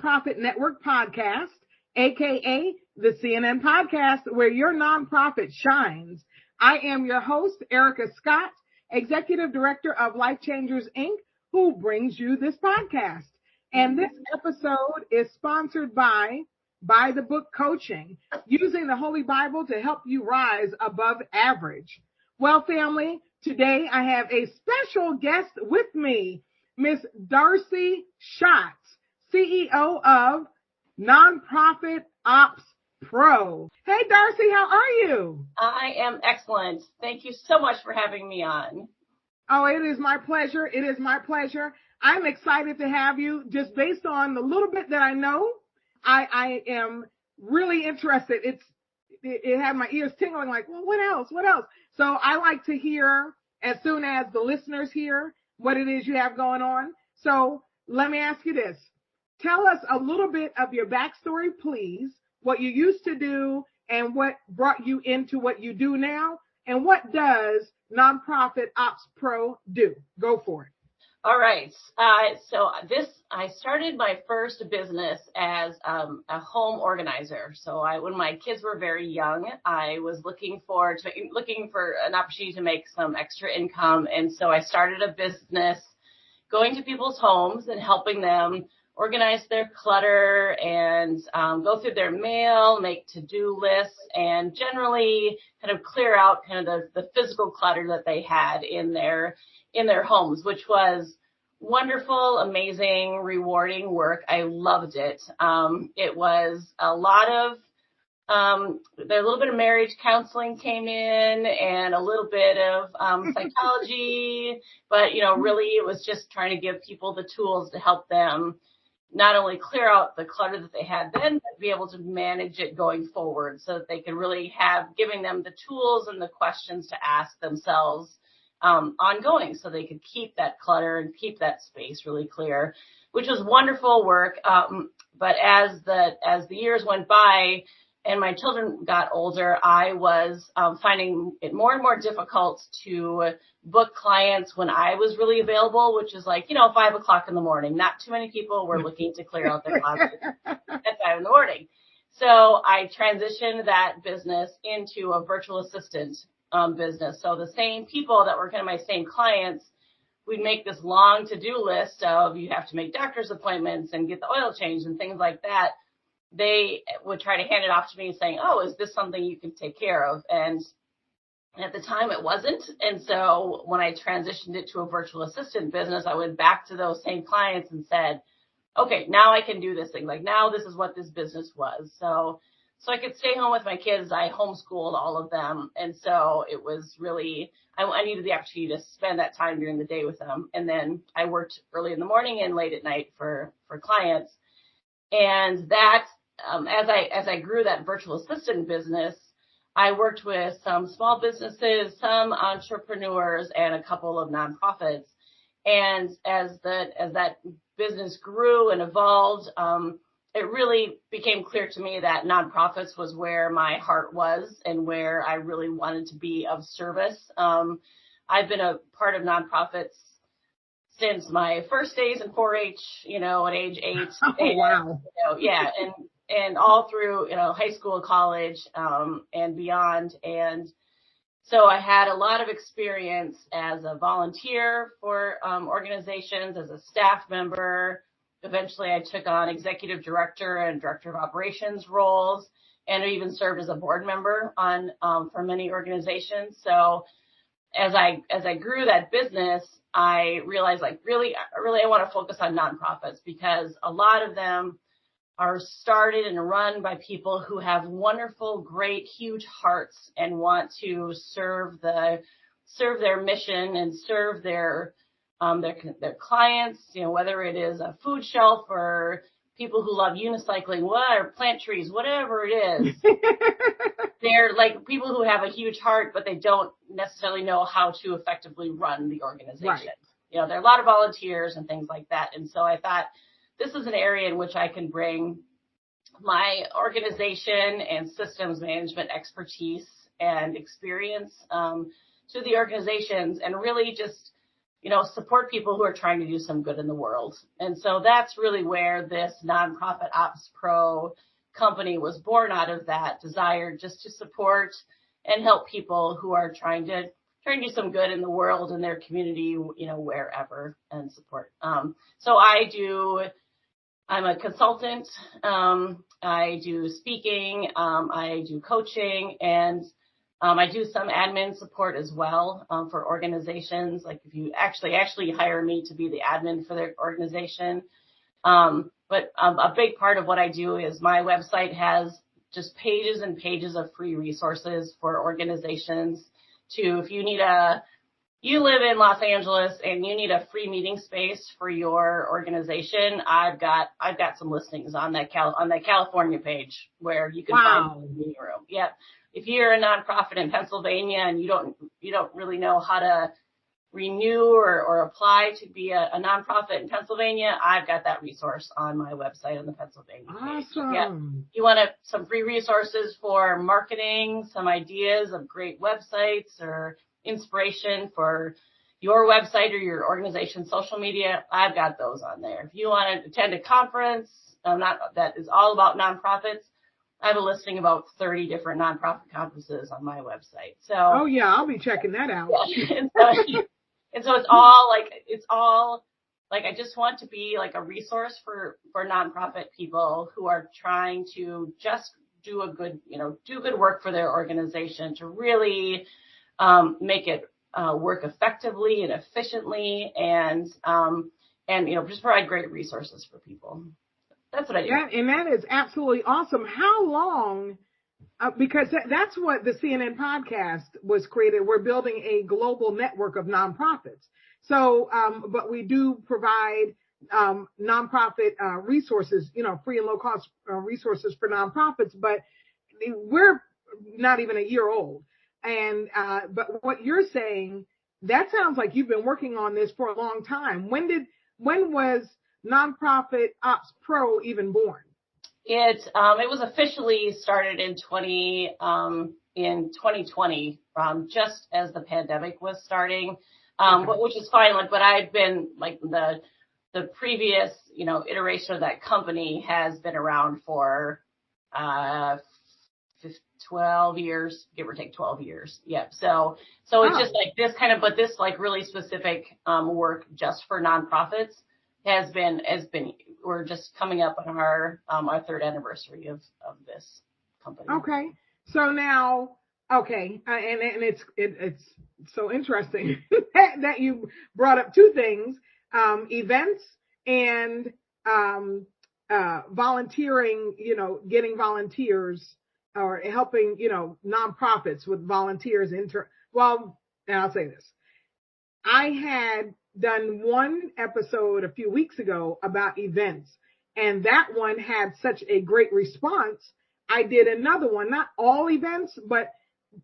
Nonprofit Network podcast, aka the CNN podcast, where your nonprofit shines. I am your host, Ericka Scott, Executive Director of LifeChangers, Inc., who brings you this podcast. And this episode is sponsored by the Book Coaching, using the Holy Bible to help you rise above average. Well, family, today I have a special guest with me, Miss Darcy Schatz, CEO of Nonprofit Ops Pro. Hey, Darcy, how are you? I am excellent. Thank you so much for having me on. Oh, it is my pleasure. It is my pleasure. I'm excited to have you. Just based on the little bit that I know, I am really interested. It had my ears tingling like, well, what else? What else? So I like to hear as soon as the listeners hear what it is you have going on. So let me ask you this. Tell us a little bit of your backstory, please, what you used to do and what brought you into what you do now, and what does Nonprofit Ops Pro do? Go for it. All right. I started my first business as a home organizer. So when my kids were very young, I was looking for an opportunity to make some extra income. And so I started a business going to people's homes and helping them organize their clutter and go through their mail, make to-do lists, and generally kind of clear out kind of the physical clutter that they had in their homes, which was wonderful, amazing, rewarding work. I loved it. It was a lot of, a little bit of marriage counseling came in and a little bit of psychology, but, really it was just trying to give people the tools to help them not only clear out the clutter that they had then, but be able to manage it going forward so that they could really giving them the tools and the questions to ask themselves ongoing so they could keep that clutter and keep that space really clear, which was wonderful work. But as the years went by and my children got older, I was finding it more and more difficult to book clients when I was really available, which is 5:00 in the morning. Not too many people were looking to clear out their closet at 5 in the morning. So I transitioned that business into a virtual assistant business. So the same people that were kind of my same clients, we'd make this long to-do list of you have to make doctor's appointments and get the oil changed and things like that. They would try to hand it off to me saying, oh, is this something you can take care of? And at the time it wasn't. And so when I transitioned it to a virtual assistant business, I went back to those same clients and said, okay, now I can do this thing. Now this is what this business was. So I could stay home with my kids. I homeschooled all of them. And so it was really, I needed the opportunity to spend that time during the day with them. And then I worked early in the morning and late at night for clients. And that, as I grew that virtual assistant business, I worked with some small businesses, some entrepreneurs, and a couple of nonprofits. And as that business grew and evolved, it really became clear to me that nonprofits was where my heart was and where I really wanted to be of service. I've been a part of nonprofits since my first days in 4-H, at age 8. Oh, wow. And all through, high school, college, and beyond. And so I had a lot of experience as a volunteer for organizations, as a staff member. Eventually, I took on executive director and director of operations roles, and even served as a board member for many organizations. So as I grew that business, I realized really I want to focus on nonprofits because a lot of them are started and run by people who have wonderful, great, huge hearts and want to serve their mission and serve their clients, whether it is a food shelf or people who love unicycling, or plant trees, whatever it is. They're like people who have a huge heart, but they don't necessarily know how to effectively run the organization. Right. There are a lot of volunteers and things like that. And so I thought this is an area in which I can bring my organization and systems management expertise and experience to the organizations and really just support people who are trying to do some good in the world. And so that's really where this Nonprofit Ops Pro company was born, out of that desire just to support and help people who are trying to do some good in the world, in their community, wherever, and support. So I'm a consultant. I do speaking. I do coaching, and I do some admin support as well for organizations. Like if you actually hire me to be the admin for their organization. But a big part of what I do is my website has just pages and pages of free resources for organizations if you live in Los Angeles and you need a free meeting space for your organization, I've got some listings on that California page where you can find a meeting room. Yeah. If you're a nonprofit in Pennsylvania and you don't really know how to renew or apply to be a nonprofit in Pennsylvania, I've got that resource on my website on the Pennsylvania page. Awesome. Yeah. You want some free resources for marketing, some ideas of great websites or inspiration for your website or your organization's social media, I've got those on there. If you want to attend a conference that is all about nonprofits, I have a listing of about 30 different nonprofit conferences on my website. So, oh yeah, I'll be checking that out. Yeah. And so it's all like I just want to be like a resource for nonprofit people who are trying to just do good work for their organization, to really make it work effectively and efficiently, and just provide great resources for people. That's what I do. And that is absolutely awesome. How long? Because that's what the CNN podcast was created. We're building a global network of nonprofits. So, but we do provide nonprofit resources, free and low cost resources for nonprofits. But we're not even a year old. And but what you're saying, that sounds like you've been working on this for a long time. When was Nonprofit Ops Pro even born? It was officially started in 2020, just as the pandemic was starting, which is fine. But I've been the previous iteration of that company has been around for 12 years, give or take 12 years. Yep. So it's just like this kind of, but this really specific work just for nonprofits has been, we're just coming up on our third anniversary of this company. Okay. So now, and it's so interesting that you brought up two things, events and volunteering, getting volunteers or helping, nonprofits with volunteers. And I'll say this. I had done one episode a few weeks ago about events, and that one had such a great response. I did another one, not all events, but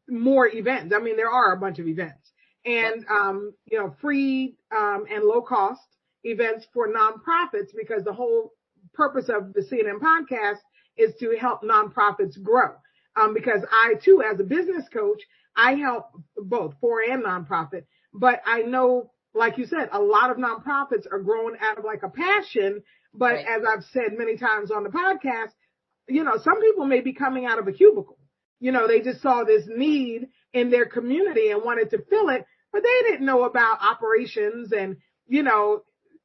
more events. I mean, there are a bunch of events, and, free and low cost events for nonprofits, because the whole purpose of the CNN podcast is to help nonprofits grow. Because I too, as a business coach, I help both for and nonprofit, but I know, like you said, a lot of nonprofits are growing out of a passion. But right. As I've said many times on the podcast, some people may be coming out of a cubicle. They just saw this need in their community and wanted to fill it, but they didn't know about operations and,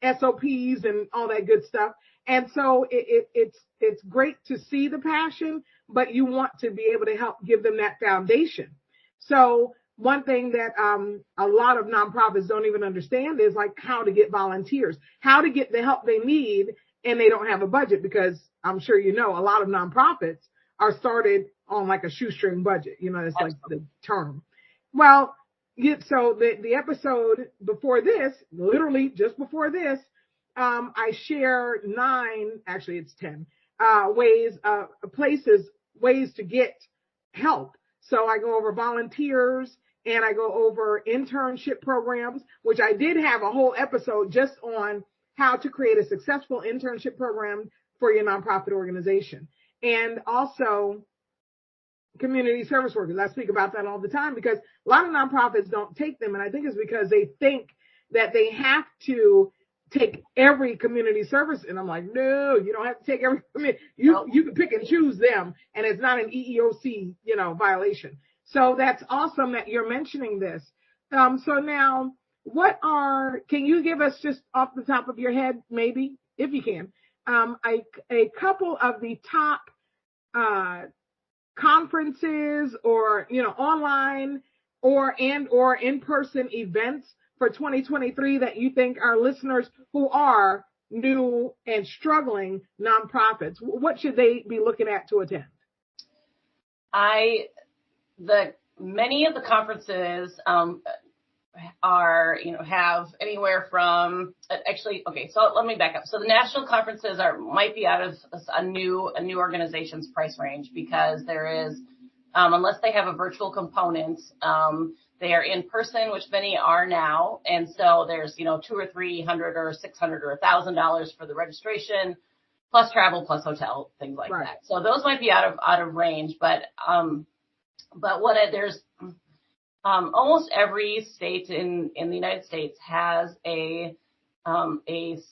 SOPs and all that good stuff. And so it's great to see the passion, but you want to be able to help give them that foundation. So one thing that a lot of nonprofits don't even understand is how to get volunteers, how to get the help they need, and they don't have a budget, because I'm sure a lot of nonprofits are started on a shoestring budget. It's the term. Well, so the episode before this, literally just before this, I share 9, actually it's 10 ways to get help. So I go over volunteers, and I go over internship programs, which I did have a whole episode just on how to create a successful internship program for your nonprofit organization. And also community service workers. I speak about that all the time, because a lot of nonprofits don't take them. And I think it's because they think, that they have to take every community service. And I'm like, no, you don't have to take every community. You can pick and choose them, and it's not an EEOC, violation. So that's awesome that you're mentioning this. So now, can you give us, just off the top of your head, maybe, if you can, a couple of the top conferences or, online or in-person events for 2023 that you think our listeners who are new and struggling nonprofits, what should they be looking at to attend? Many of the conferences have anywhere from so let me back up. So the national conferences might be out of a new organization's price range, because there is, unless they have a virtual component, they are in person, which many are now. And so there's, $200 or $300 or $600 or $1,000 for the registration, plus travel, plus hotel, things like right. that. So those might be out of range, but there's almost every state in the United States has a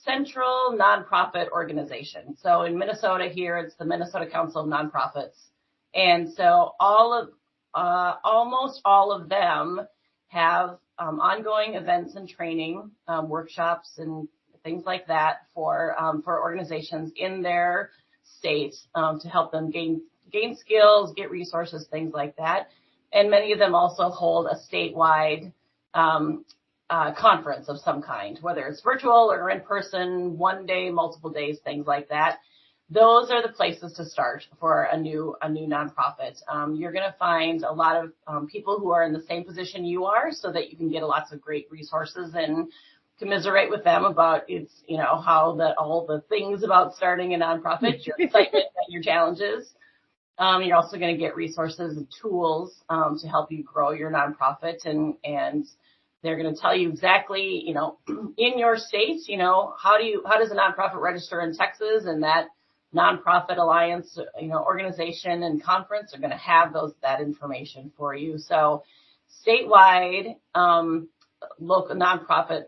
central nonprofit organization. So in Minnesota here, it's the Minnesota Council of Nonprofits. And so almost all of them have ongoing events and training, workshops and things like that for organizations in their state to help them gain skills, get resources, things like that. And many of them also hold a statewide conference of some kind, whether it's virtual or in person, one day, multiple days, things like that. Those are the places to start for a new nonprofit. You're going to find a lot of people who are in the same position you are, so that you can get lots of great resources and commiserate with them about all the things about starting a nonprofit, your excitement and your challenges. You're also going to get resources and tools to help you grow your nonprofit, and they're going to tell you exactly, in your state, how does a nonprofit register in Texas, and that nonprofit alliance, organization and conference are going to have that information for you. So statewide, local nonprofit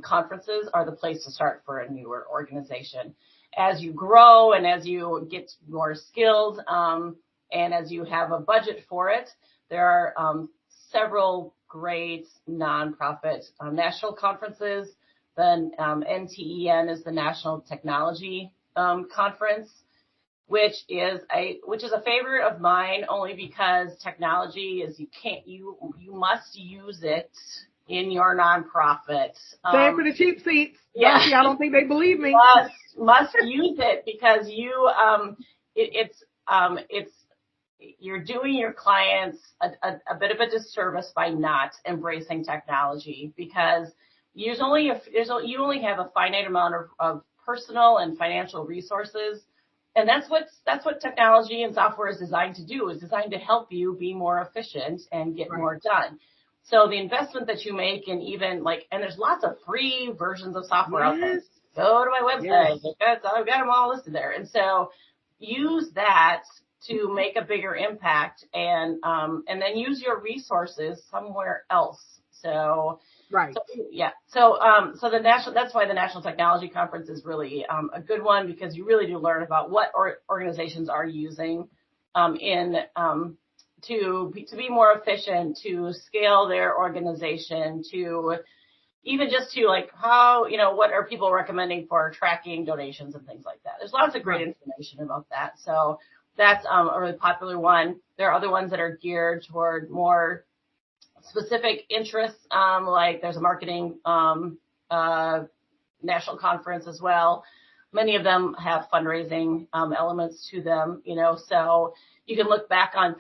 conferences are the place to start for a newer organization. As you grow and as you get more skilled, and as you have a budget for it, there are several great nonprofit national conferences. The NTEN is the National Technology Conference, which is a favorite of mine, only because technology is you must use it in your nonprofit. Say it for the cheap seats. Yeah, Darcy, I don't think they believe me. Must use it, because you're doing your clients a bit of a disservice by not embracing technology, because you only have a finite amount of personal and financial resources. And that's what technology and software is designed to do, is designed to help you be more efficient and get more done. So the investment that you make, and even and there's lots of free versions of software out there. Go to my website. Yes. I've got them all listed there. And so use that to make a bigger impact, and then use your resources somewhere else. So right. So that's why the National Technology Conference is really a good one, because you really do learn about what organizations are using to be more efficient, to scale their organization, to even just to how, what are people recommending for tracking donations and things like that. There's lots of great information about that. So that's a really popular one. There are other ones that are geared toward more specific interests, there's a marketing national conference as well. Many of them have fundraising elements to them, so you can look back on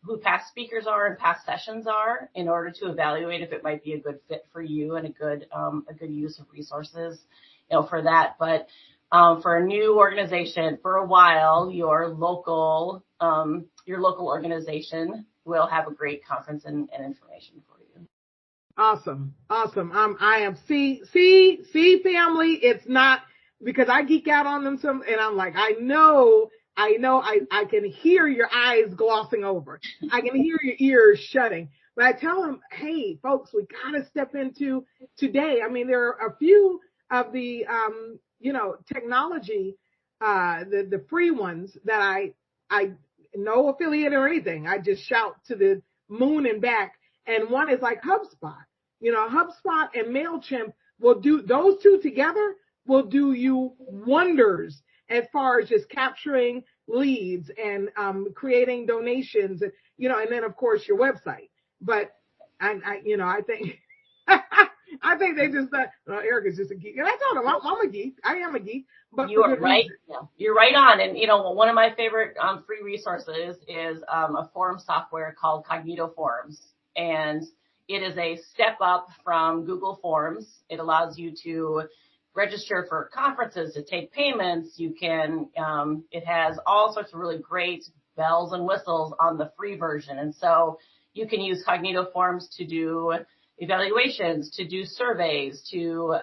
who past speakers are and past sessions are, in order to evaluate if it might be a good fit for you and a good use of resources, for that. But for a new organization, for a while, your local organization will have a great conference and information for you. Awesome. I am C family. It's not because I geek out on them some, and I'm like, I know, I can hear your eyes glossing over. I can hear your ears shutting. But I tell them, hey, folks, we got to step into today. I mean, there are a few of the, technology, the free ones that I no affiliate or anything. I just shout to the moon and back. And one is like HubSpot. HubSpot and MailChimp will do, those two together will do you wonders as far as just capturing leads and creating donations, and then of course your website. But I think I think they just thought, Ericka's just a geek. And I told them I'm a geek. I am a geek, but you for are good right. reason. Yeah, you're right on. And one of my favorite free resources is a form software called Cognito Forms, and it is a step up from Google Forms. It allows you to register for conferences, to take payments. You can, it has all sorts of really great bells and whistles on the free version. And so you can use Cognito Forms to do evaluations, to do surveys, to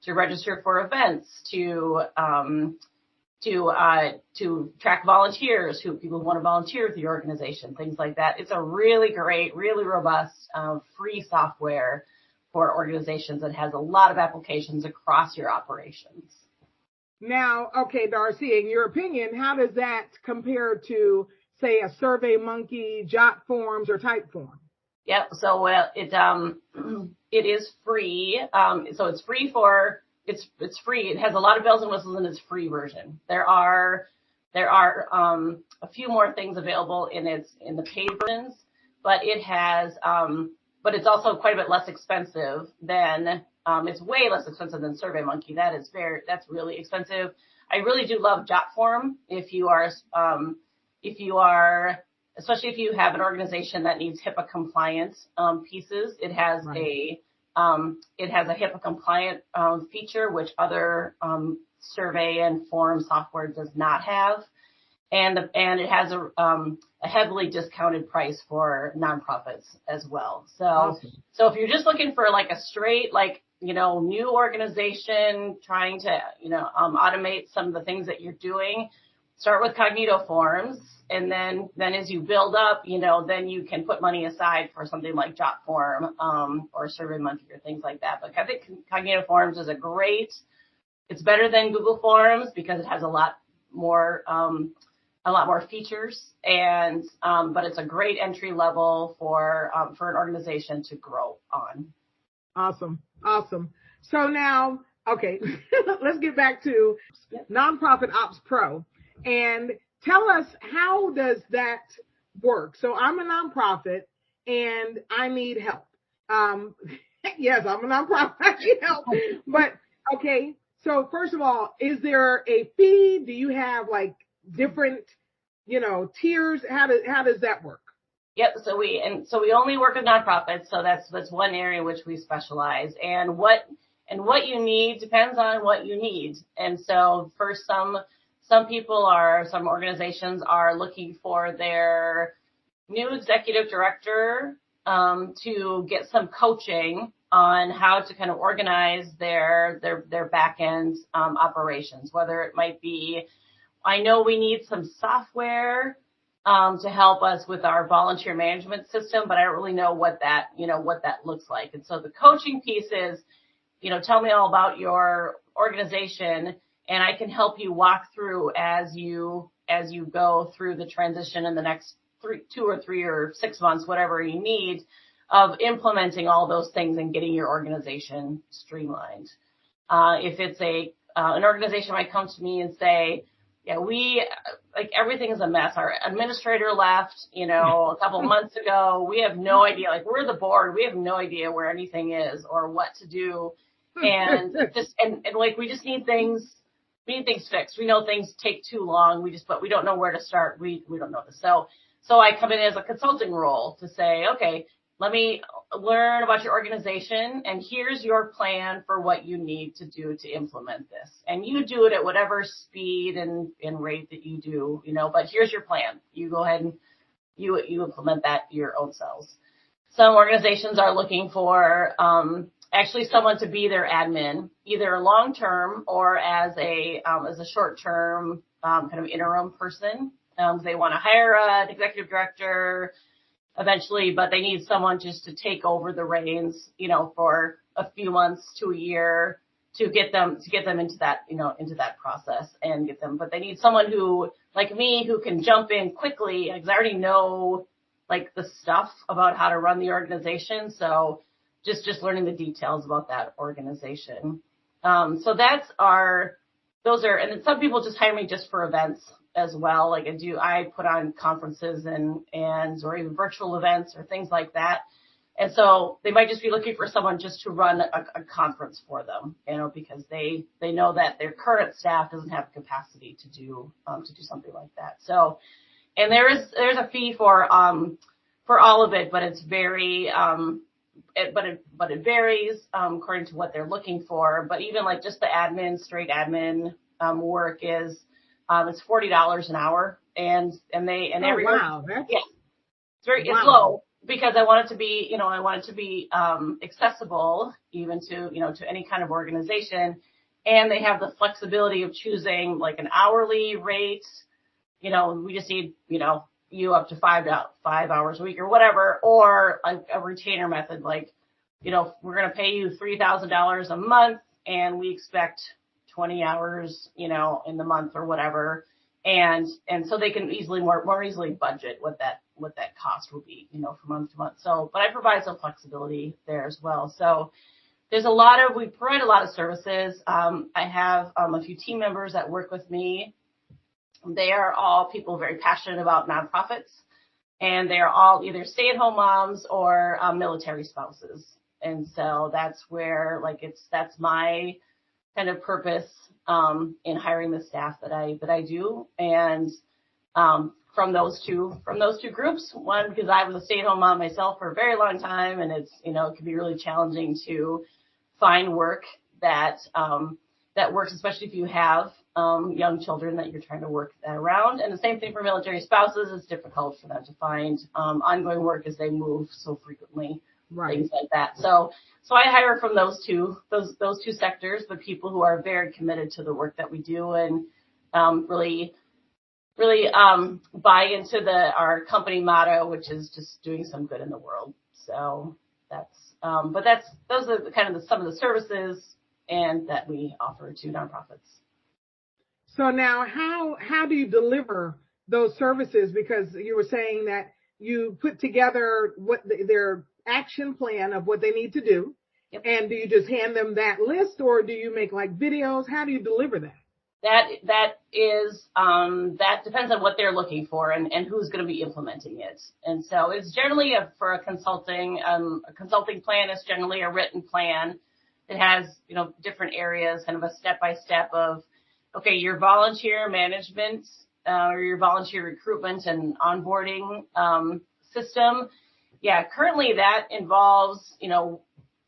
register for events, to track volunteers, people who want to volunteer with your organization, things like that. It's a really great, really robust, free software for organizations that has a lot of applications across your operations. Now, okay, Darcy, in your opinion, how does that compare to, say, a SurveyMonkey, Jot Forms, or Typeform? Yep. So it is free. So it's free it's free. It has a lot of bells and whistles in its free version. There are a few more things available in the paid versions, but it has but it's also quite a bit less expensive than it's way less expensive than SurveyMonkey. That's really expensive. I really do love Jotform if you are especially if you have an organization that needs HIPAA compliant pieces. It has a HIPAA compliant feature, which other survey and form software does not have, and it has a heavily discounted price for nonprofits as well. So awesome. So if you're just looking for like a straight new organization trying to automate some of the things that you're doing, start with Cognito Forms, and then as you build up, then you can put money aside for something like Jotform or SurveyMonkey or things like that. But I think Cognito Forms is it's better than Google Forms because it has a lot more features, and but it's a great entry level for an organization to grow on. Awesome. So now, okay, let's get back to Nonprofit Ops Pro. And tell us, how does that work? So I'm a nonprofit and I need help. Yes, I'm a nonprofit. I need help. But okay, so first of all, is there a fee? Do you have like different, tiers? How does that work? Yep. So we only work with nonprofits. So that's one area in which we specialize. And what you need depends on what you need. And so for some organizations are looking for their new executive director to get some coaching on how to kind of organize their back end operations, whether it might be, I know we need some software to help us with our volunteer management system, but I don't really know what that looks like. And so the coaching piece is, tell me all about your organization, and I can help you walk through as you go through the transition in the next 2 or 3 or 6 months, whatever you need, of implementing all those things and getting your organization streamlined. If it's an organization might come to me and say, yeah, everything is a mess. Our administrator left, a couple months ago. We have no idea. We're the board. We have no idea where anything is or what to do. And we just need things. We need things fixed. We know things take too long. But we don't know where to start. We don't know this. So I come in as a consulting role to say, okay, let me learn about your organization, and here's your plan for what you need to do to implement this. And you do it at whatever speed and rate that you do, but here's your plan. You go ahead and you implement that your own selves. Some organizations are looking for actually someone to be their admin, either long-term or as a short-term kind of interim person. They want to hire an executive director, eventually, but they need someone just to take over the reins, for a few months to a year to get them into that, into that process and get them. But they need someone who, like me, who can jump in quickly, because I already know like the stuff about how to run the organization. So just learning the details about that organization. So those are, and then some people just hire me just for events as well. Like I put on conferences and or even virtual events or things like that. And so they might just be looking for someone just to run a conference for them, because they know that their current staff doesn't have capacity to do something like that. So, and there's a fee for all of it, but it's very, but it varies according to what they're looking for. But even like just the straight admin work is it's $40 an hour, and wow, it's low because I want it to be accessible even to to any kind of organization, and they have the flexibility of choosing like an hourly rate. We just need you up to 5 hours a week or whatever, or like a retainer method, like, we're going to pay you $3,000 a month and we expect 20 hours, in the month or whatever. And so they can more easily budget what that cost will be, from month to month. So, but I provide some flexibility there as well. So we provide a lot of services. I have a few team members that work with me. They are all people very passionate about nonprofits, and they are all either stay-at-home moms or military spouses. And so that's where that's my kind of purpose in hiring the staff that I do. And from those two groups, one, because I was a stay-at-home mom myself for a very long time, and it's it can be really challenging to find work that works, especially if you have young children that you're trying to work that around. And the same thing for military spouses. It's difficult for them to find ongoing work as they move so frequently, right. Things like that. So I hire from those two sectors, the people who are very committed to the work that we do and really buy into our company motto, which is just doing some good in the world. So those are some of the services and that we offer to nonprofits. So now how do you deliver those services? Because you were saying that you put together their action plan of what they need to do. Yep. And do you just hand them that list, or do you make like videos? How do you deliver that? That depends on what they're looking for and who's going to be implementing it. And so it's generally for a consulting plan is generally a written plan. It has, different areas, kind of a step-by-step of, okay, your volunteer management or your volunteer recruitment and onboarding system. Yeah, currently that involves,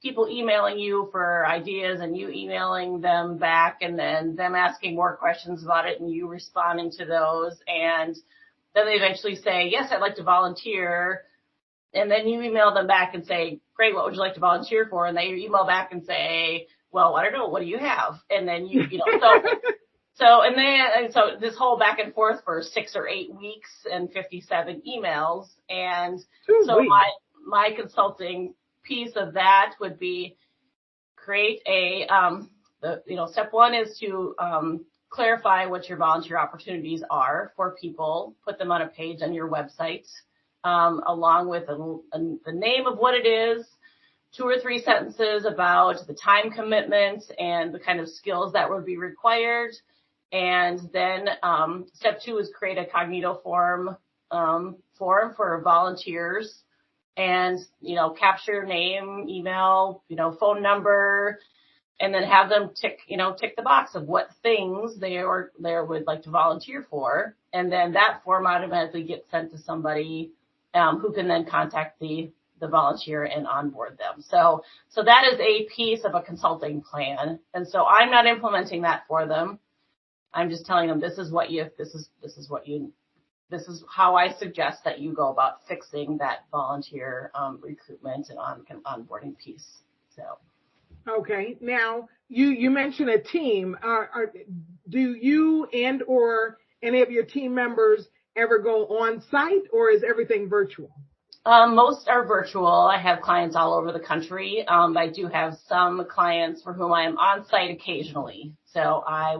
people emailing you for ideas and you emailing them back and then them asking more questions about it and you responding to those. And then they eventually say, yes, I'd like to volunteer. And then you email them back and say, great, what would you like to volunteer for? And they email back and say, well, I don't know, what do you have? And then so this whole back and forth for 6 or 8 weeks and 57 emails. And so my consulting piece of that would be create step one is to clarify what your volunteer opportunities are for people, put them on a page on your website, along with the name of what it is, 2 or 3 sentences about the time commitment and the kind of skills that would be required. And then step 2 is create a cognito form for volunteers and, capture name, email, phone number, and then have them tick the box of what things they would like to volunteer for. And then that form automatically gets sent to somebody who can then contact the volunteer and onboard them. So that is a piece of a consulting plan. And so I'm not implementing that for them. I'm just telling them this is how I suggest that you go about fixing that volunteer recruitment and onboarding piece. So. Okay. Now you mentioned a team. Do you and or any of your team members ever go on site, or is everything virtual? Most are virtual. I have clients all over the country. I do have some clients for whom I am on site occasionally. So I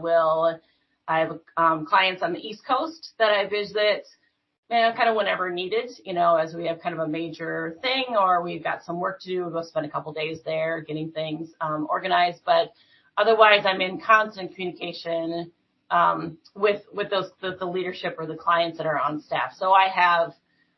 have clients on the East Coast that I visit kind of whenever needed, as we have kind of a major thing or we've got some work to do. We'll spend a couple days there getting things organized. But otherwise, I'm in constant communication with the leadership or the clients that are on staff. So I have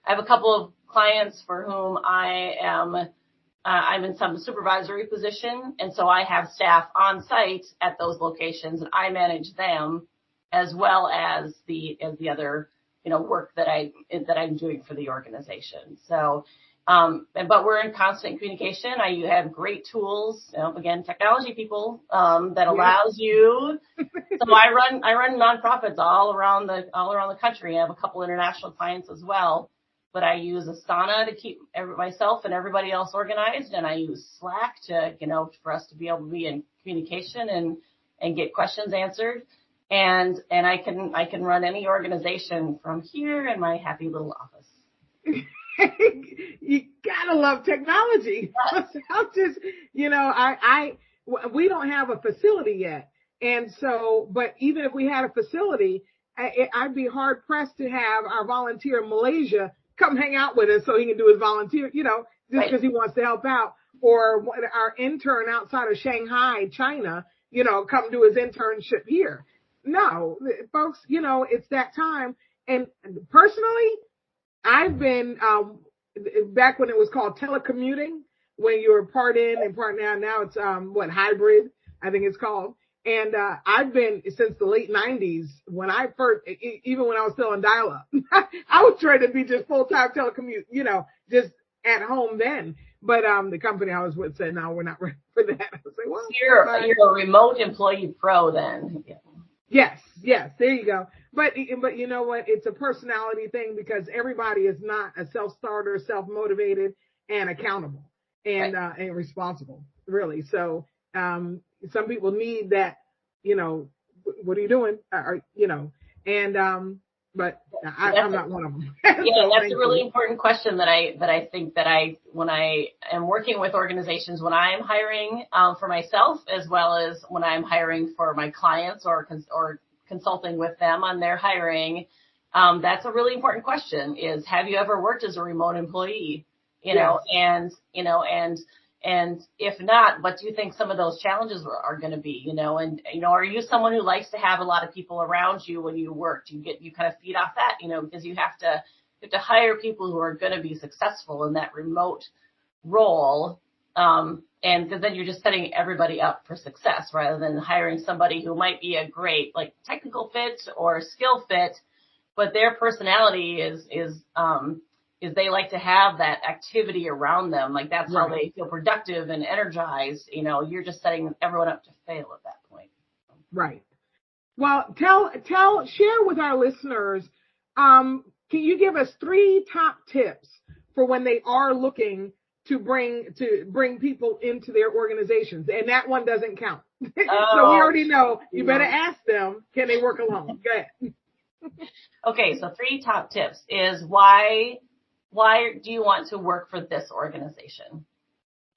a couple of clients for whom I'm in some supervisory position, and so I have staff on site at those locations, and I manage them as well as the other work that I'm doing for the organization. So, but we're in constant communication. I have great tools, again, technology people that allows you. So I run nonprofits all around the country. I have a couple international clients as well. But I use Asana to keep myself and everybody else organized, and I use Slack to, for us to be able to be in communication and get questions answered. And I can run any organization from here in my happy little office. You gotta love technology. I'm just, we don't have a facility yet, and so, but even if we had a facility, I'd be hard pressed to have our volunteer in Malaysia come hang out with us so he can do his volunteer, just because he wants to help out. Or our intern outside of Shanghai, China, come do his internship here. No, folks, it's that time. And personally, I've been, back when it was called telecommuting, when you were part in and part out. Now it's, hybrid, I think it's called. And I've been since the late 90s when I first, even when I was still on dial-up, I was trying to be just full-time telecommute, just at home then. But the company I was with said, no, we're not ready for that. I was like, well, you're a remote employee pro then. Yeah. Yes, there you go. But you know what? It's a personality thing because everybody is not a self-starter, self-motivated, and accountable and responsible, really. So some people need that, what are you doing? But I'm not one of them. Yeah, that's a really important question that I think that when I am working with organizations, when I am hiring for myself, as well as when I'm hiring for my clients or consulting with them on their hiring, that's a really important question is, have you ever worked as a remote employee? And if not, what do you think some of those challenges are going to be, are you someone who likes to have a lot of people around you when you work? You kind of feed off that, because you have to hire people who are going to be successful in that remote role. And because then you're just setting everybody up for success rather than hiring somebody who might be a great technical fit or skill fit, but their personality is they like to have that activity around them. That's how they feel productive and energized. You're just setting everyone up to fail at that point. Right. Well, share with our listeners, can you give us 3 top tips for when they are looking to bring people into their organizations? And that one doesn't count. So we already know you better ask them, can they work alone? Go ahead. Okay. So 3 top tips is why do you want to work for this organization?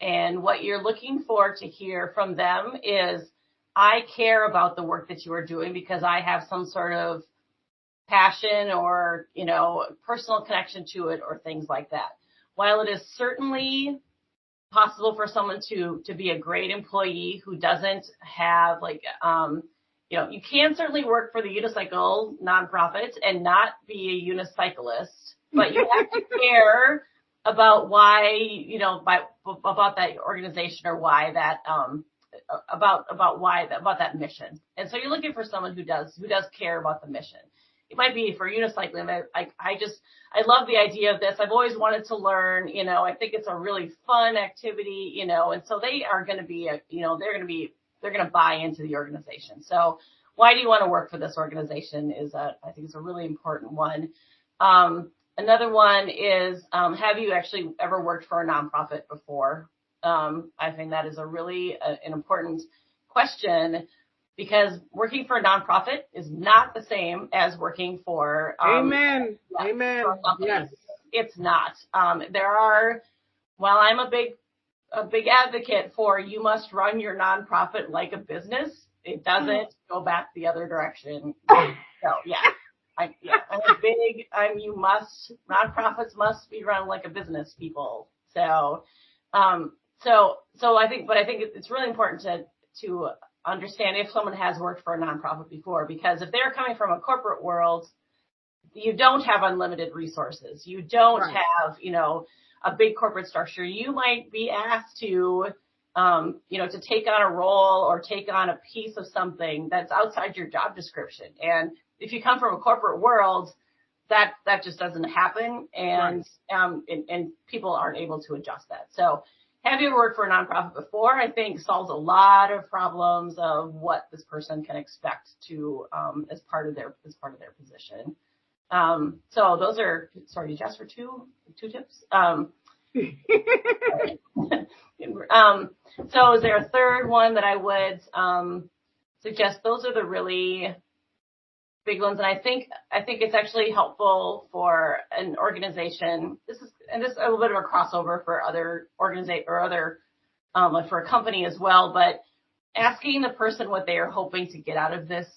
And what you're looking for to hear from them is, I care about the work that you are doing because I have some sort of passion or, personal connection to it or things like that. While it is certainly possible for someone to be a great employee who doesn't have you can certainly work for the unicycle nonprofit and not be a unicyclist. But you have to care about why, about that organization or why that, about that mission. And so you're looking for someone who does care about the mission. It might be for unicycling. I love the idea of this. I've always wanted to learn, I think it's a really fun activity, and so they are going to be, they're going to buy into the organization. So why do you want to work for this organization I think is a really important one. Another one is, have you actually ever worked for a nonprofit before? I think that is a really an important question because working for a nonprofit is not the same as working for Amen. For a company. Yes. it's not. While I'm a big advocate for you must run your nonprofit like a business, it doesn't go back the other direction. So yeah. Nonprofits must be run like a business, people. So I think it's really important to understand if someone has worked for a nonprofit before, because if they're coming from a corporate world, you don't have unlimited resources. You don't have, a big corporate structure. You might be asked to, to take on a role or take on a piece of something that's outside your job description. And if you come from a corporate world, that just doesn't happen, and people aren't able to adjust that. So having worked for a nonprofit before, I think, solves a lot of problems of what this person can expect to as part of their position. So those are, sorry, you asked for two tips. So is there a third one that I would suggest? Those are the really big ones, and I think it's actually helpful for an organization. This is a little bit of a crossover for other for a company as well. But asking the person what they are hoping to get out of this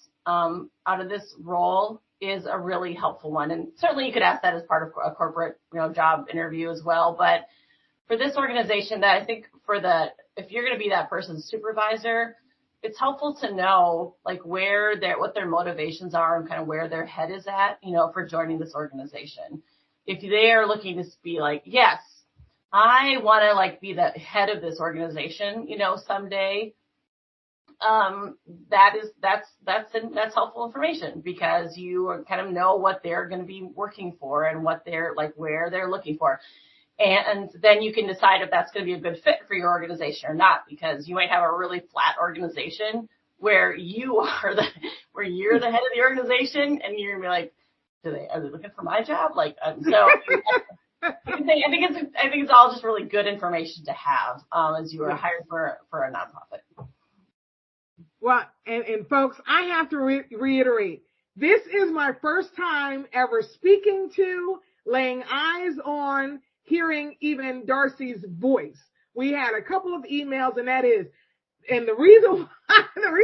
role is a really helpful one, and certainly you could ask that as part of a corporate job interview as well. But for this organization, that I think if you're going to be that person's supervisor, it's helpful to know what their motivations are and kind of where their head is at, for joining this organization. If they are looking to be like, yes, I want to be the head of this organization, someday, that's helpful information, because you kind of know what they're going to be working for and what they're where they're looking for. And then you can decide if that's going to be a good fit for your organization or not, because you might have a really flat organization where you're the head of the organization, and you're going to be like, are they looking for my job? So I think it's all just really good information to have as you are hired for a nonprofit. Well, and folks, I have to reiterate, this is my first time ever speaking to, laying eyes on, hearing even Darcy's voice. We had a couple of emails, and the reason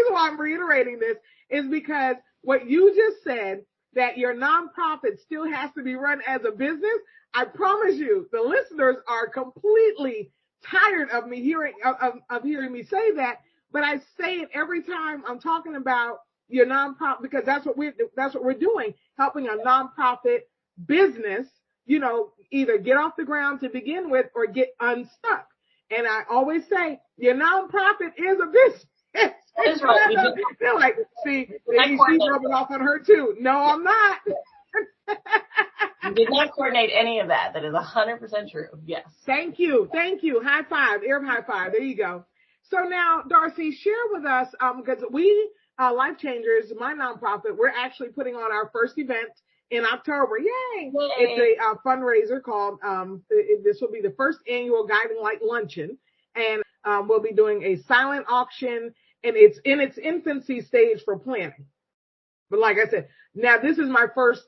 why I'm reiterating this is because what you just said, that your nonprofit still has to be run as a business. I promise you, the listeners are completely tired of me hearing me say that, but I say it every time I'm talking about your nonprofit, because that's what we're doing, helping a nonprofit business, either get off the ground to begin with or get unstuck. And I always say, your nonprofit is a business. That is right. They're like, see, she's rubbing off on her too. No, I'm not. You did not coordinate any of that. That is 100% true. Yes. Thank you. High five. Air high five. There you go. So now, Darcy, share with us, because we, LifeChangers, my nonprofit, we're actually putting on our first event in October. Yay! It's a fundraiser called, this will be the first annual Guiding Light Luncheon. And we'll be doing a silent auction, and it's in its infancy stage for planning. But like I said, now this is my first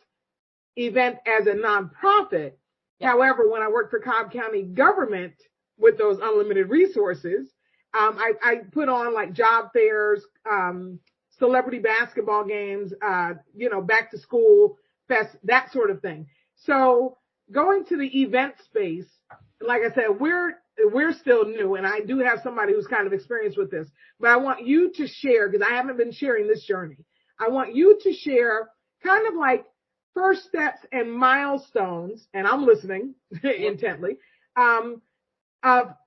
event as a nonprofit. Yeah. However, when I worked for Cobb County government with those unlimited resources, I put on job fairs, celebrity basketball games, back to school fest, that sort of thing. So going to the event space, like I said, we're still new, and I do have somebody who's kind of experienced with this, but I want you to share, because I haven't been sharing this journey. I want you to share kind of first steps and milestones, and I'm listening intently, of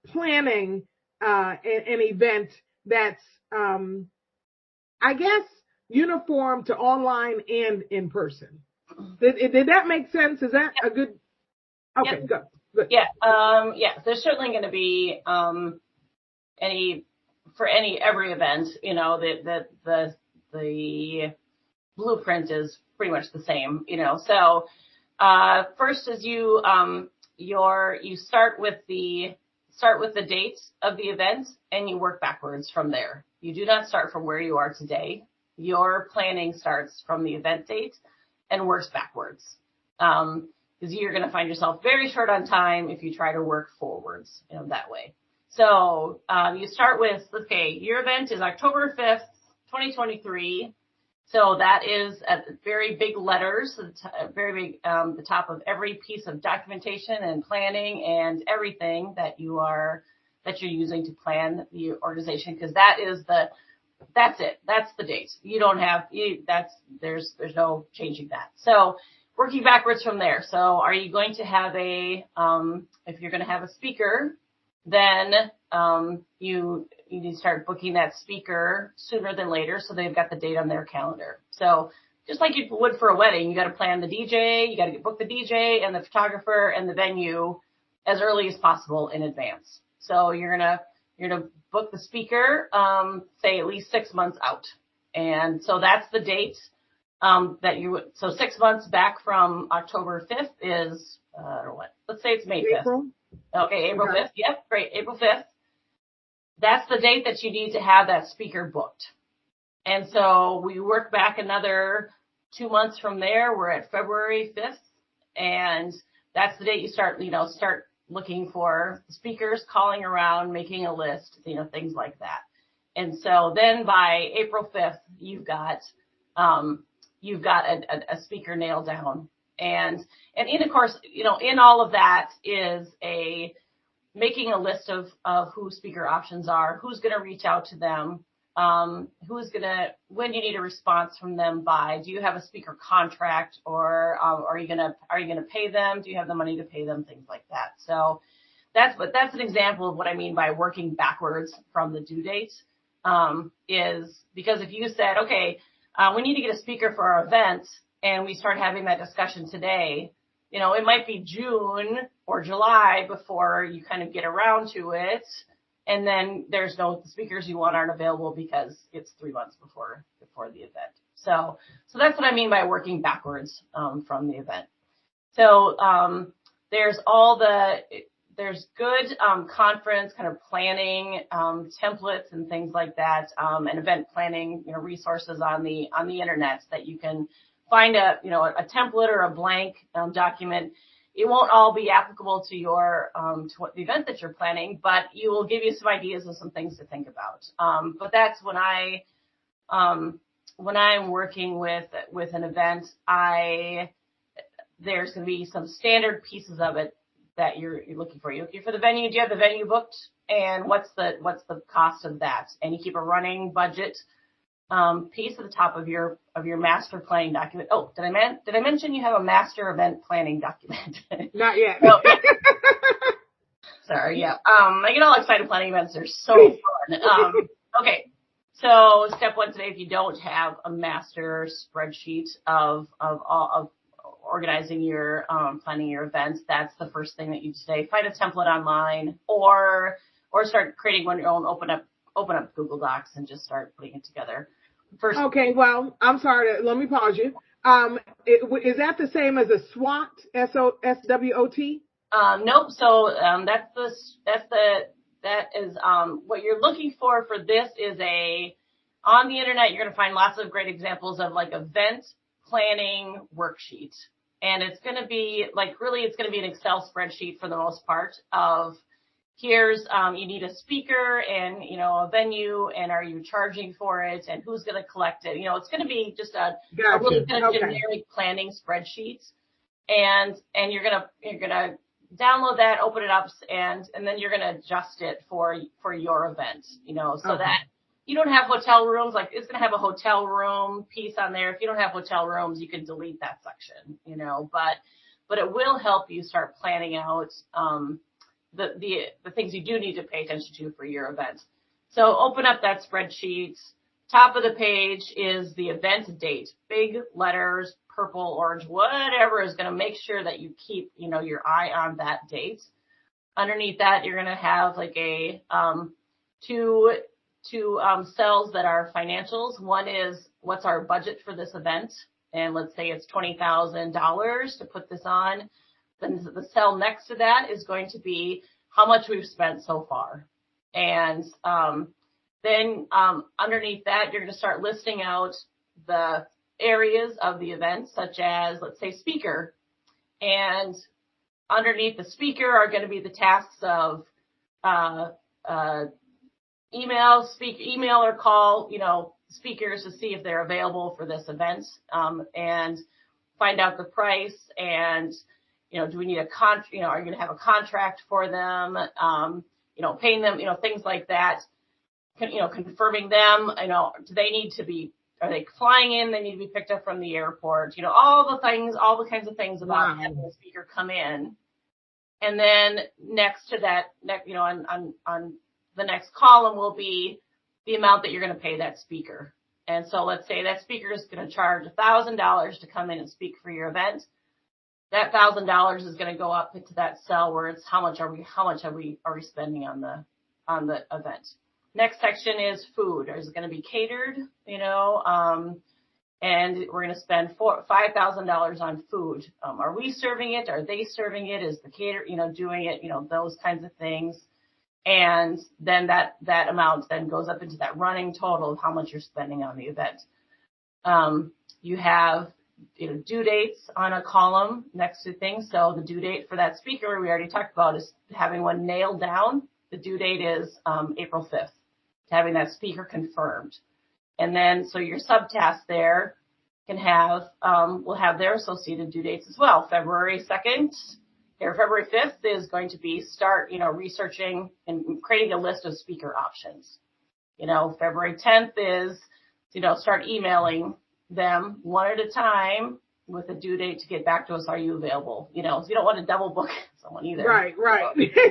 planning an event that's, I guess, uniform to online and in person. Did that make sense? Is that a good? Okay, good. Yeah. There's certainly going to be every event. The blueprint is pretty much the same. So first is you start with the date of the event, and you work backwards from there. You do not start from where you are today. Your planning starts from the event date and works backwards. because you're going to find yourself very short on time if you try to work forwards, that way. So you start with, okay, your event is October 5th, 2023. So that is at very big letters, very big, the top of every piece of documentation and planning and everything that you're using to plan the organization, because that's it. That's the date. You don't have, there's no changing that. So working backwards from there. So are you going to have if you're going to have a speaker, then you need to start booking that speaker sooner than later, so they've got the date on their calendar. So just like you would for a wedding, you got to plan the DJ, you got to book the DJ and the photographer and the venue as early as possible in advance. So you're gonna book the speaker, say at least 6 months out, and so that's the date so 6 months back from October 5th is what? Let's say it's May 5th. April. Okay, April 5th. Yep, great. April 5th. That's the date that you need to have that speaker booked. And so we work back another 2 months from there. We're at February 5th. And that's the date you start looking for speakers, calling around, making a list, things like that. And so then by April 5th, you've got a speaker nailed down. And in, of course, in all of that is making a list of who speaker options are, who's going to reach out to them, when you need a response from them by, do you have a speaker contract, or are you going to pay them? Do you have the money to pay them? Things like that. So that's an example of what I mean by working backwards from the due date, is because if you said, okay, we need to get a speaker for our event, and we start having that discussion today, it might be June or July before you kind of get around to it. And then the speakers you want aren't available because it's 3 months before the event. So that's what I mean by working backwards, from the event. So, there's good, conference kind of planning, templates and things like that, and event planning, resources on the internet that you can find a template or a blank document. It won't all be applicable to to the event that you're planning, but you will give you some ideas and some things to think about. But that's when I'm working with an event, there's going to be some standard pieces of it that you're looking for. You're looking for the venue. Do you have the venue booked? And what's the cost of that? And you keep a running budget piece at the top of your master planning document. Oh, did I mention you have a master event planning document? Not yet. No. Sorry. Yeah. I get all excited planning events. They're so fun. Okay. So step one today, if you don't have a master spreadsheet of organizing your planning your events, that's the first thing that you say. Find a template online, or start creating one your own. Open up Google Docs and just start putting it together. First. Okay, well, I'm sorry. Let me pause you. Is that the same as a SWOT? SWOT? Nope. So that is what you're looking for this is on the internet. You're going to find lots of great examples of like event planning worksheet, and it's going to be it's going to be an Excel spreadsheet for the most part of. Here's, you need a speaker and, a venue, and are you charging for it, and who's going to collect it? It's going to be just a really kind of generic planning spreadsheet. And you're going to download that, open it up, and then you're going to adjust it for your event, so that you don't have hotel rooms. Like, it's going to have a hotel room piece on there. If you don't have hotel rooms, you can delete that section, but it will help you start planning out, the things you do need to pay attention to for your event. So open up that spreadsheet. Top of the page is the event date, big letters, purple, orange, whatever is going to make sure that you keep, your eye on that date. Underneath that, you're going to have like two cells that are financials. One is what's our budget for this event, and let's say it's $20,000 to put this on. Then the cell next to that is going to be how much we've spent so far. And then underneath that, you're going to start listing out the areas of the event, such as, let's say, speaker. And underneath the speaker are going to be the tasks of email or call, speakers to see if they're available for this event, and find out the price. And, do we need are you going to have a contract for them? Paying them, things like that. Confirming them, do they need to be, are they flying in? They need to be picked up from the airport, all the kinds of things about having the speaker come in. And then next to that, on the next column will be the amount that you're going to pay that speaker. And so let's say that speaker is going to charge $1,000 to come in and speak for your event. That $1,000 is going to go up into that cell where it's how much are we spending on the event. Next section is food. Is it going to be catered? And we're going to spend $5,000 on food. Are we serving it? Are they serving it? Is the caterer, doing it? Those kinds of things. And then that amount then goes up into that running total of how much you're spending on the event. You have, due dates on a column next to things. So the due date for that speaker we already talked about is having one nailed down. The due date is April 5th, having that speaker confirmed. And then so your subtask there can have will have their associated due dates as well. February 2nd. February 5th is going to be start, researching and creating a list of speaker options. February 10th is, start emailing them one at a time with a due date to get back to us. Are you available? So you don't want to double book someone either. Right.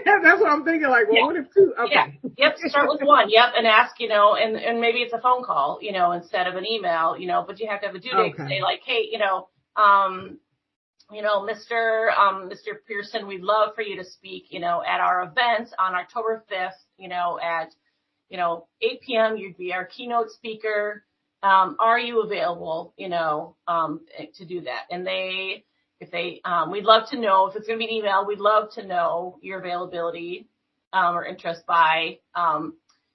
That's what I'm thinking. Like, well, what if two? Okay. Yeah. Yep. Start with one. Yep. And ask, and maybe it's a phone call, instead of an email, but you have to have a due date to say like, hey, Mr. Pearson, we'd love for you to speak, at our event on October 5th, at, 8 p.m. You'd be our keynote speaker. Are you available, to do that? And we'd love to know if it's going to be an email. We'd love to know your availability, or interest by,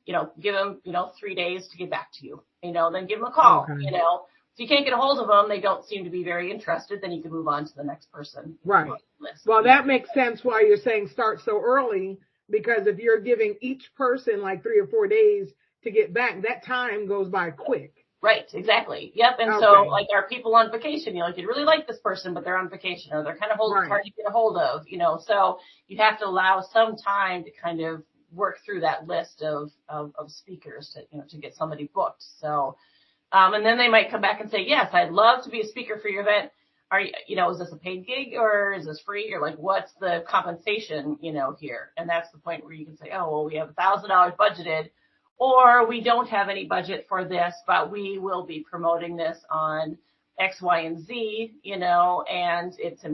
give them, 3 days to get back to you, then give them a call, If you can't get a hold of them, they don't seem to be very interested, then you can move on to the next person. Right. Well, that makes sense why you're saying start so early, because if you're giving each person like 3 or 4 days to get back, that time goes by quick. Right, exactly. Yep. And so like are people on vacation? You really like this person, but they're on vacation or they're kind of hard to get a hold of, so you have to allow some time to kind of work through that list of speakers to get somebody booked. So, and then they might come back and say, yes, I'd love to be a speaker for your event. Are you, is this a paid gig or is this free? Or like, what's the compensation, here? And that's the point where you can say, oh, well, we have $1,000 budgeted, or we don't have any budget for this, but we will be promoting this on X, Y, and Z, and it's,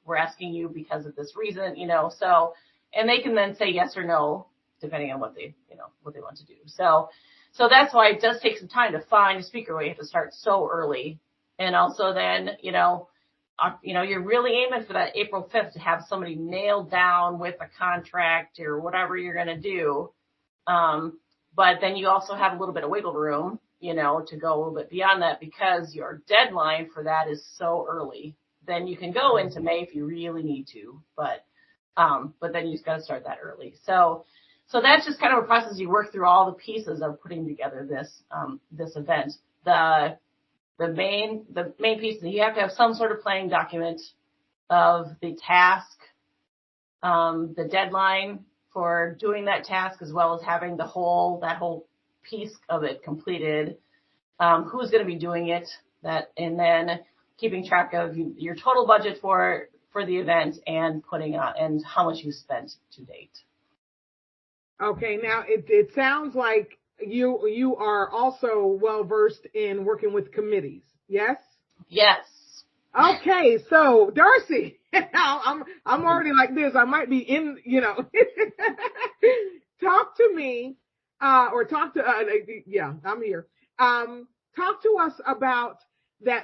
we're asking you because of this reason, so, and they can then say yes or no, depending on what they want to do. So that's why it does take some time to find a speaker where you have to start so early. And also then, you're really aiming for that April 5th to have somebody nailed down with a contract or whatever you're going to do. But then you also have a little bit of wiggle room, to go a little bit beyond that because your deadline for that is so early. Then you can go into May if you really need to, but then you just got to start that early. So that's just kind of a process. You work through all the pieces of putting together this event. The main piece, you have to have some sort of planning document of the task, the deadline for doing that task, as well as having that whole piece of it completed, who's going to be doing it, and then keeping track of your total budget for the event and putting on and how much you spent to date. Okay, now it sounds like you are also well versed in working with committees. Yes? Yes. Okay, so Darcy, I'm already like this. I might be in, talk to me, or talk to, I'm here. Talk to us about the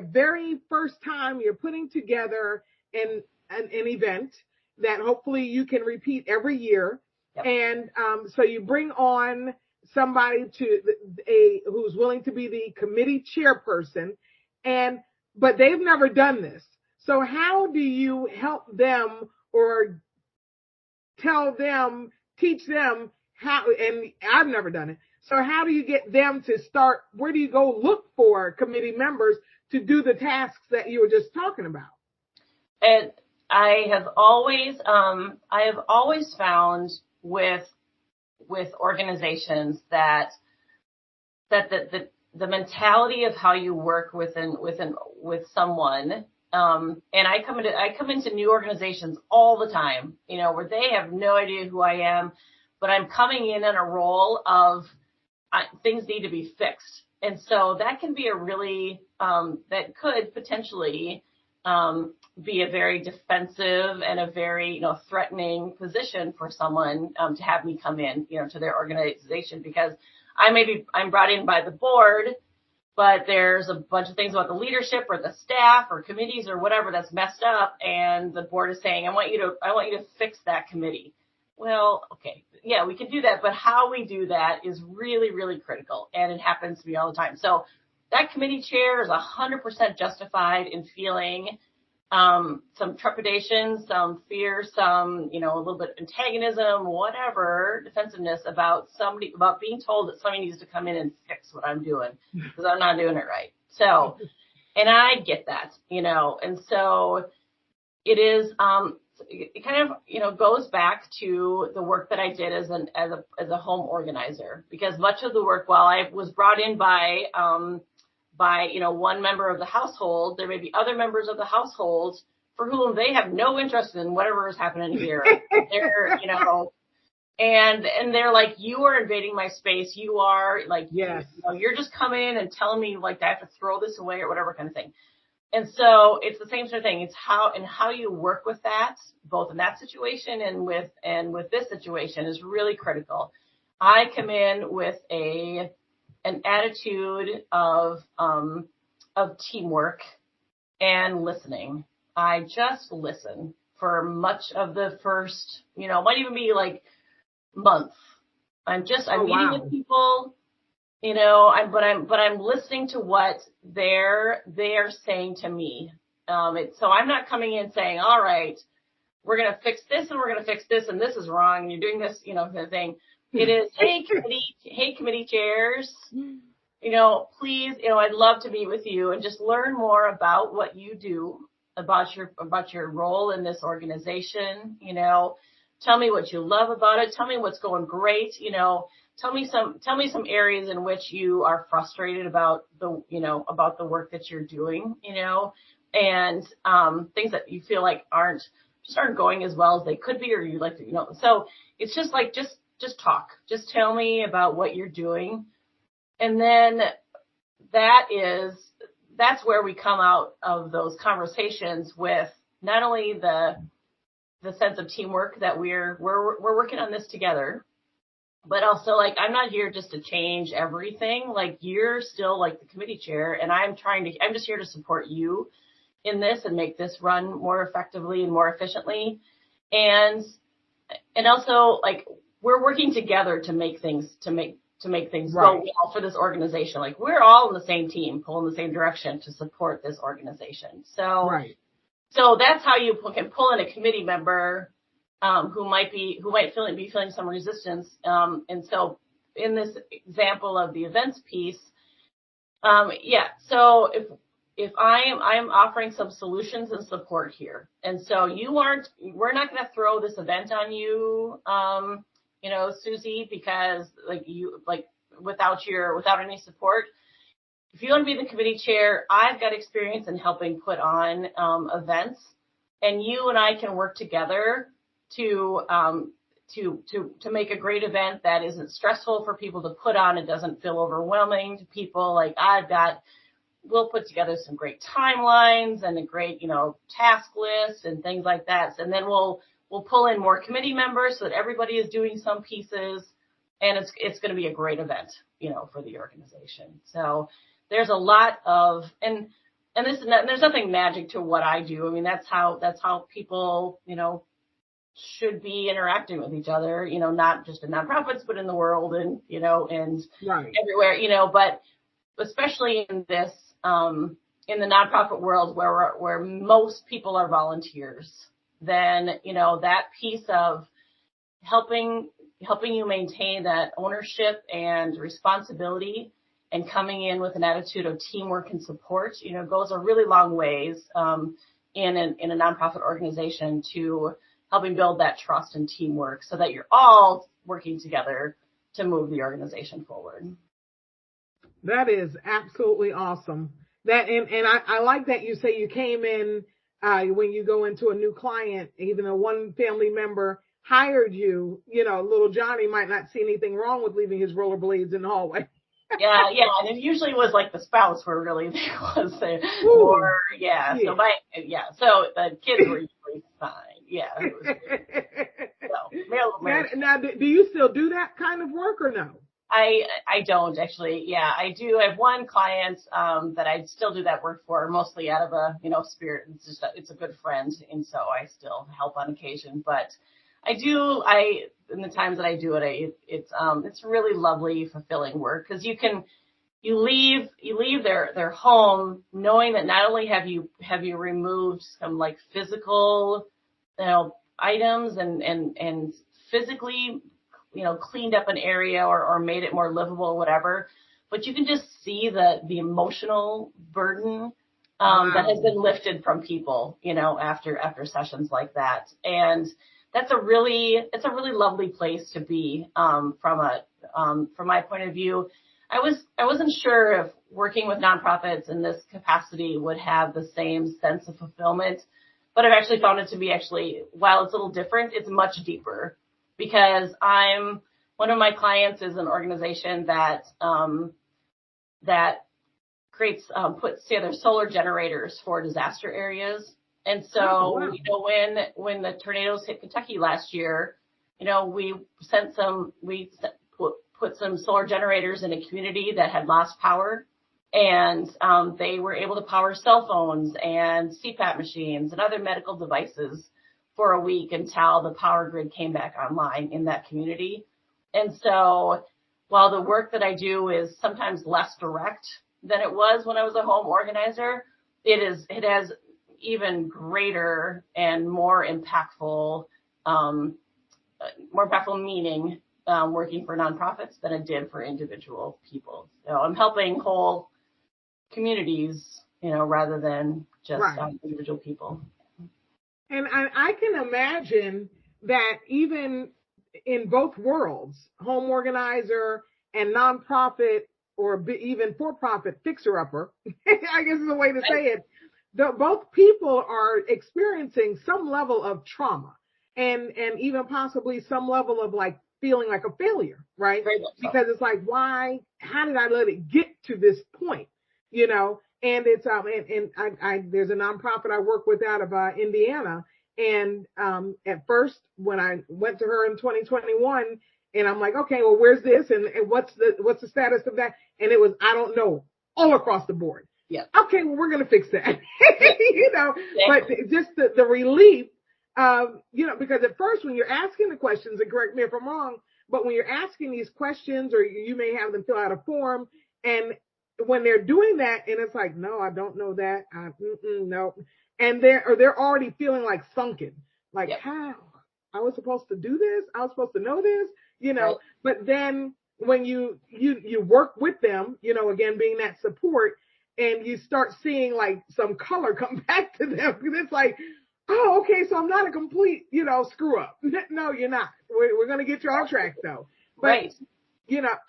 very first time you're putting together an event that hopefully you can repeat every year. Yep. And so you bring on somebody who's willing to be the committee chairperson, but they've never done this. So how do you help them or teach them how, and I've never done it. So how do you get them to start? Where do you go look for committee members to do the tasks that you were just talking about? And I have always found with organizations that the mentality of how you work with someone, and I come into new organizations all the time, where they have no idea who I am, but I'm coming in a role of things need to be fixed. And so that can be a really, that could potentially be a very defensive and a very, threatening position for someone to have me come in, to their organization, because I'm brought in by the board, but there's a bunch of things about the leadership or the staff or committees or whatever that's messed up, and the board is saying, I want you to fix that committee. Well, okay, yeah, we can do that, but how we do that is really, really critical, and it happens to me all the time. So that committee chair is 100% justified in feeling some trepidation, some fear, some, a little bit of antagonism, whatever, defensiveness about being told that somebody needs to come in and fix what I'm doing because I'm not doing it right. So, and I get that, and so it is, it kind of, goes back to the work that I did as a home organizer, because much of the work, while I was brought in by one member of the household, there may be other members of the household for whom they have no interest in whatever is happening here. They're, and they're like, you are invading my space. You are like, yes, you're just coming in and telling me like I have to throw this away or whatever kind of thing. And so it's the same sort of thing. It's how you work with that, both in that situation and with this situation, is really critical. I come in with an attitude of teamwork and listening. I just listen for much of the first, might even be like month. I'm meeting with people, but I'm listening to what they're saying to me. So I'm not coming in saying, all right, we're going to fix this and we're going to fix this and this is wrong and you're doing this, kind of thing. It is, hey committee chairs, please, I'd love to meet with you and just learn more about what you do, about your role in this organization. Tell me what you love about it. Tell me what's going great. Tell me some areas in which you are frustrated about about the work that you're doing, and things that you feel like aren't going as well as they could be, or you'd like to, So it's just like, just talk. Just tell me about what you're doing. And then that's where we come out of those conversations with not only the sense of teamwork that we're working on this together, but also like, I'm not here just to change everything. Like, you're still like the committee chair, and I'm just here to support you in this and make this run more effectively and more efficiently. And also, like, we're working together to make things right. Go well for this organization. Like, we're all in the same team, pulling the same direction to support this organization. So, right. So that's how you can pull in a committee member who might be feeling some resistance. And so, in this example of the events piece, So if I'm offering some solutions and support here, and so we're not going to throw this event on you. Susie, because without any support. If you want to be the committee chair, I've got experience in helping put on events, and you and I can work together to make a great event that isn't stressful for people to put on. It doesn't feel overwhelming to people. Like, we'll put together some great timelines and a great, task list and things like that. And then we'll pull in more committee members so that everybody is doing some pieces, and it's going to be a great event, for the organization. So there's a lot of, and there's nothing magic to what I do. I mean, that's how people, should be interacting with each other, not just in nonprofits, but in the world and, and right. everywhere, but especially in this in the nonprofit world where most people are volunteers, then, that piece of helping you maintain that ownership and responsibility and coming in with an attitude of teamwork and support, goes a really long ways in a nonprofit organization to helping build that trust and teamwork so that you're all working together to move the organization forward. That is absolutely awesome. That and I like that you say you came in when you go into a new client, even though one family member hired you, little Johnny might not see anything wrong with leaving his rollerblades in the hallway. Yeah, and it usually was like the spouse where really there was more, yeah. So so the kids were usually fine. Yeah. It was so, now, do you still do that kind of work or no? I don't actually. Yeah, I do. I have one client that I still do that work for, mostly out of a spirit. It's just it's a good friend, and so I still help on occasion. But I do. In the times that I do it, it's really lovely, fulfilling work because you leave their home knowing that not only have you removed some like physical items and physically cleaned up an area or made it more livable, whatever, but you can just see the emotional burden that has been lifted from people, after sessions like that. And it's a really lovely place to be from my point of view. I wasn't sure if working with nonprofits in this capacity would have the same sense of fulfillment, but I've actually found it to be while it's a little different, it's much deeper because one of my clients is an organization that creates, puts together solar generators for disaster areas. And so, when the tornadoes hit Kentucky last year, we put some solar generators in a community that had lost power, and they were able to power cell phones and CPAP machines and other medical devices for a week until the power grid came back online in that community. And so, while the work that I do is sometimes less direct than it was when I was a home organizer, it has even greater and more impactful meaning working for nonprofits than it did for individual people. So I'm helping whole communities, rather than just individual people. And I can imagine that even in both worlds, home organizer and nonprofit or even for-profit fixer-upper, I guess is a way to say it, both people are experiencing some level of trauma and even possibly some level of like feeling like a failure, right? Because it's like, how did I let it get to this point? And it's and there's a nonprofit I work with out of Indiana. And at first, when I went to her in 2021, and I'm like, okay, well, where's this? And what's the status of that? And it was, I don't know, all across the board. Yeah. Okay, well, we're going to fix that. But just the relief, because at first when you're asking the questions, and correct me if I'm wrong, but when you're asking these questions or you may have them fill out a form, and when they're doing that and it's like, no, I don't know that. No. And they're already feeling like sunken, like, how? I was supposed to do this? I was supposed to know this, Right. But then when you work with them, again, being that support, and you start seeing like some color come back to them, because it's like, oh, okay, so I'm not a complete, screw up. No, you're not. We're going to get you on track though. But, right.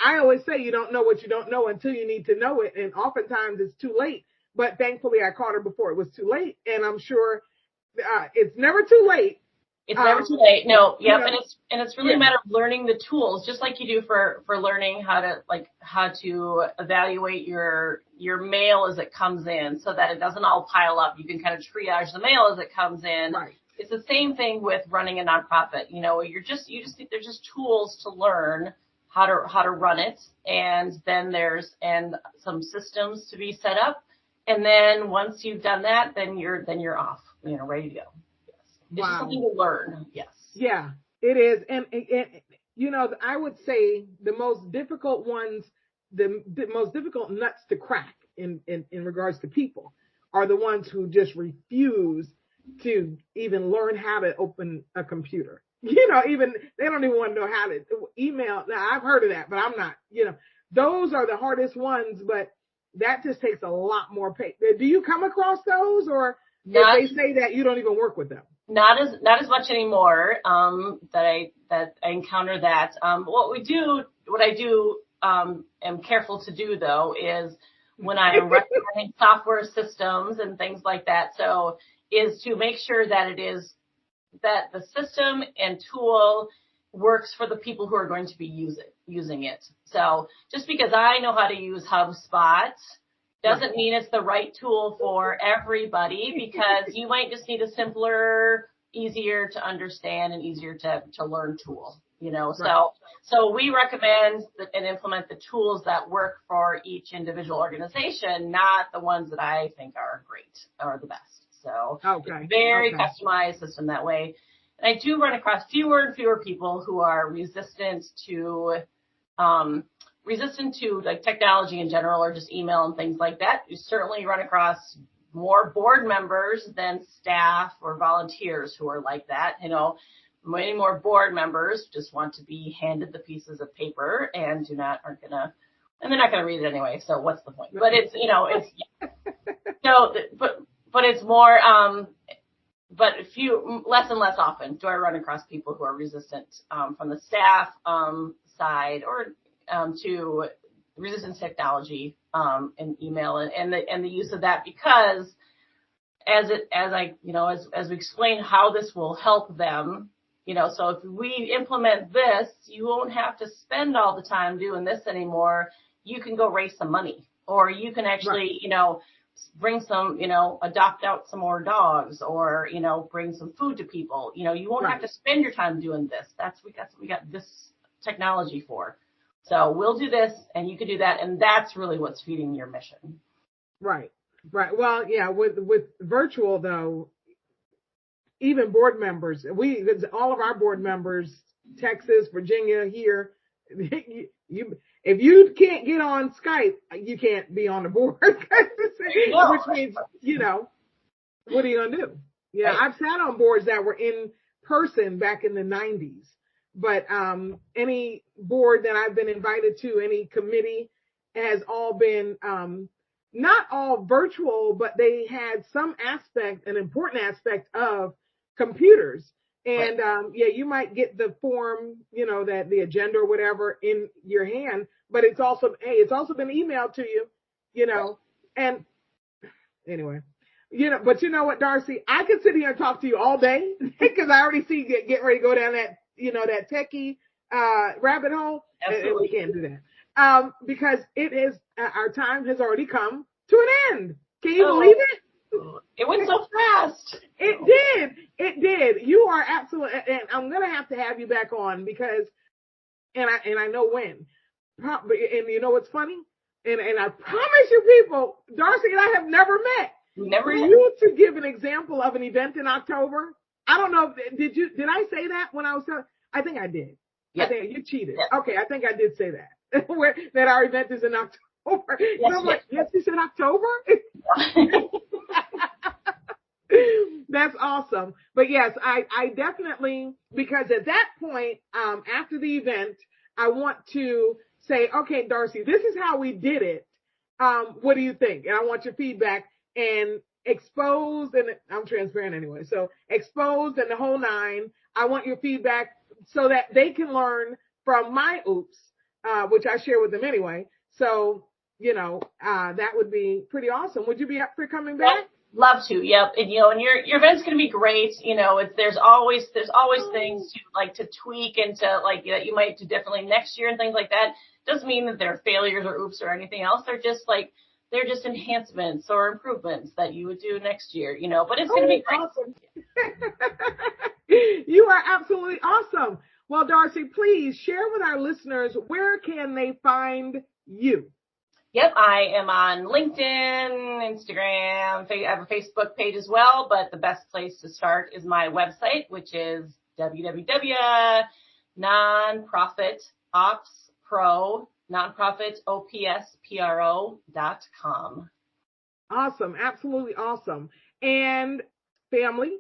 I always say you don't know what you don't know until you need to know it. And oftentimes it's too late. But thankfully I caught her before it was too late. And I'm sure it's never too late. It's never too late. No. Yep. And it's really a matter of learning the tools, just like you do for learning how to evaluate your mail as it comes in so that it doesn't all pile up. You can kind of triage the mail as it comes in. Right. It's the same thing with running a nonprofit. There's just tools to learn how to run it. And then there's some systems to be set up. And then once you've done that, then you're off, ready to go. It's just something to learn. Yes. Yeah, it is. And I would say the most difficult ones, the most difficult nuts to crack in regards to people are the ones who just refuse to even learn how to open a computer. Even they don't even want to know how to email. Now, I've heard of that, but I'm not, those are the hardest ones, but that just takes a lot more patience. Do you come across those, or if they say that, you don't even work with them? Not as much anymore, that I encounter that. What I do, am careful to do though, is when I'm recommending software systems and things like that, so is to make sure that that the system and tool works for the people who are going to be using it. So just because I know how to use HubSpot doesn't mean it's the right tool for everybody, because you might just need a simpler, easier to understand and easier to learn tool, So we recommend and implement the tools that work for each individual organization, not the ones that I think are great or the best. So very customized system that way. And I do run across fewer and fewer people who are resistant to like technology in general, or just email and things like that. You certainly run across more board members than staff or volunteers who are like that. Many more board members just want to be handed the pieces of paper and they're not gonna read it anyway. So what's the point? But it's but it's more, but less and less often do I run across people who are resistant from the staff side, or to resistant technology and email and the use of that, because as we explain how this will help them, so if we implement this, you won't have to spend all the time doing this anymore. You can go raise some money, or you can actually, bring some, adopt out some more dogs, or, bring some food to people. You won't have to spend your time doing this. That's what we got this technology for. So we'll do this and you can do that. And that's really what's feeding your mission. Right. Well, yeah, with virtual though, even board members, all of our board members, Texas, Virginia, here, if you can't get on Skype, you can't be on the board, which means, what are you gonna do? Yeah, right. I've sat on boards that were in person back in the 90s, but any board that I've been invited to, any committee, has all been not all virtual, but they had some aspect, an important aspect of computers. And you might get the form, that the agenda or whatever in your hand, but it's also been emailed to you, and anyway, but you know what, Darcy, I could sit here and talk to you all day because I already see you get ready to go down that, that techie rabbit hole. And we can't do that because it is our time has already come to an end. Can you believe it? It went so fast. It did. You are absolutely, and I'm gonna have to have you back on because, and I know when. And you know what's funny? And I promise you, people, Darcy and I have never met. For you to give an example of an event in October, I don't know. Did I say that when I was telling? I think I did. Yep. I think you cheated. Yep. Okay, I think I did say that. That our event is in October. Yes, so I'm like, yes, you said October? That's awesome. But yes, I definitely, because at that point, after the event, I want to say, okay, Darcy, this is how we did it. What do you think? And I want your feedback, and exposed, and I'm transparent anyway. So exposed and the whole nine. I want your feedback so that they can learn from my oops, which I share with them anyway. So, that would be pretty awesome. Would you be up for coming back? Love to. Yep. And, and your event's going to be great. There's always things to tweak and that you might do differently next year and things like that. Doesn't mean that they're failures or oops or anything else. They're just enhancements or improvements that you would do next year, but it's going to be great. Awesome. You are absolutely awesome. Well, Darcy, please share with our listeners, where can they find you? Yep, I am on LinkedIn, Instagram. I have a Facebook page as well, but the best place to start is my website, which is nonprofitopspro.com. Awesome. Absolutely awesome. And family,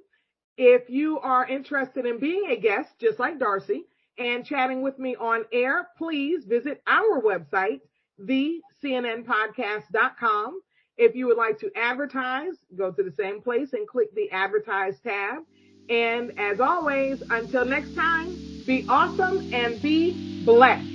if you are interested in being a guest, just like Darcy, and chatting with me on air, please visit our website, thecnnpodcast.com. If you would like to advertise, go to the same place and click the advertise tab. And as always, until next time, be awesome and be blessed.